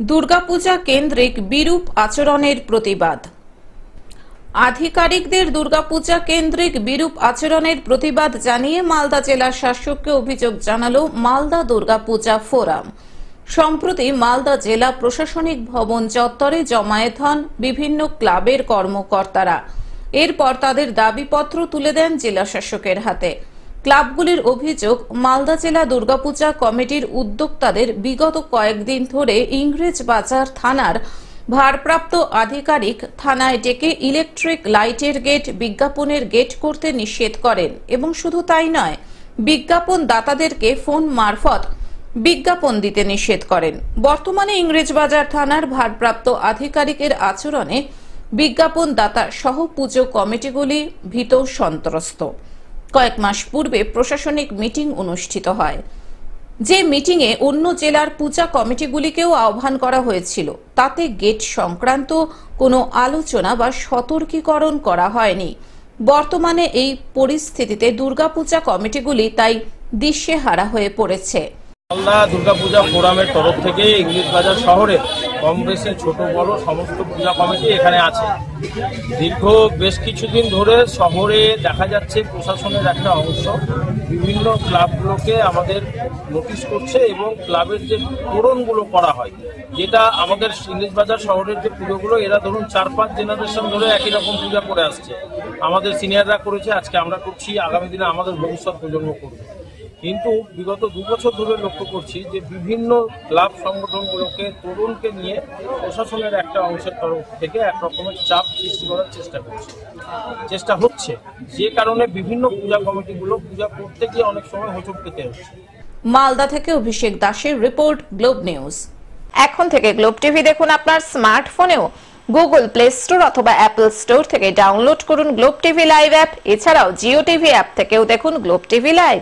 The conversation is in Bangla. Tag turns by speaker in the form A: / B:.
A: দুর্গাপূজা কেন্দ্রিক বিরূপ আচরণের প্রতিবাদ। আধিকারিকদের দুর্গাপূজা কেন্দ্রিক বিরূপ আচরণের প্রতিবাদ জানিয়ে মালদা জেলা শাসককে অভিযোগ জানালো মালদা দুর্গাপূজা ফোরাম। সম্প্রতি মালদা জেলা প্রশাসনিক ভবন চত্বরে জমায়েত হন বিভিন্ন ক্লাবের কর্মকর্তারা। এরপর তাদের দাবিপত্র তুলে দেন জেলা শাসকের হাতে। ক্লাবগুলির অভিযোগ, মালদা জেলা দুর্গাপূজা কমিটির উদ্যোক্তাদের বিগত কয়েকদিন ধরে ইংরেজবাজার থানার ভারপ্রাপ্ত আধিকারিক থানায় ডেকে ইলেকট্রিক লাইটের গেট, বিজ্ঞাপনের গেট করতে নিষেধ করেন এবং শুধু তাই নয়, বিজ্ঞাপন দাতাদেরকে ফোন মারফত বিজ্ঞাপন দিতে নিষেধ করেন। বর্তমানে ইংরেজবাজার থানার ভারপ্রাপ্ত আধিকারিকের আচরণে বিজ্ঞাপন দাতা সহ পুজো কমিটিগুলি ভীত সন্ত্রস্ত। কয়েক মাস পূর্বে প্রশাসনিক মিটিং অনুষ্ঠিত হয়, যে মিটিংয়ে অন্য জেলার পূজা কমিটিগুলিকেও আহ্বান করা হয়েছিল। তাতে গেট সংক্রান্ত কোনো আলোচনা বা সতর্কীকরণ করা হয়নি। বর্তমানে এই পরিস্থিতিতে দুর্গাপূজা কমিটিগুলি তাই দিশেহারা হয়ে পড়েছে।
B: মালদা দুর্গাপূজা ফোরামের তরফ থেকে ইংরেজবাজার শহরে কম বেশি ছোট বড় সমস্ত পূজা কমিটি এখানে আছে। দীর্ঘ বেশ কিছুদিন ধরে শহরে দেখা যাচ্ছে প্রশাসনের একটা অংশ বিভিন্ন ক্লাবগুলোকে আমাদের নোটিশ করছে এবং ক্লাবের যে তোরণগুলো করা হয়, যেটা আমাদের ইংরেজবাজার শহরের যে পুজোগুলো, এরা ধরুন 4-5 জেনারেশন ধরে একই রকম পূজা করে আসছে। আমাদের সিনিয়ররা করেছে, আজকে আমরা করছি, আগামী দিনে আমাদের ভবিষ্যৎ প্রজন্ম করবে। কিন্তু বিগত 2 বছর ধরে লক্ষ্য করছি যে বিভিন্ন ক্লাব সংগঠনগুলোকে তরুণকে নিয়ে প্রশাসনের একটা অংশের তরফ থেকে এক রকমের চাপ সৃষ্টি করার চেষ্টা হচ্ছে, যে কারণে বিভিন্ন পূজা কমিটিগুলো পূজা করতে গিয়ে অনেক সময় হোঁচট খেতে হচ্ছে।
A: মালদা থেকে অভিষেক দাসের রিপোর্ট, গ্লোব নিউজ। এখন থেকে গ্লোব টিভি দেখুন আপনার স্মার্টফোনেও। গুগল প্লে স্টোর অথবা অ্যাপল স্টোর থেকে ডাউনলোড করুন গ্লোব টিভি লাইভ অ্যাপ। এছাড়াও জিও টিভি অ্যাপ থেকেও দেখুন গ্লোব টিভি লাইভ।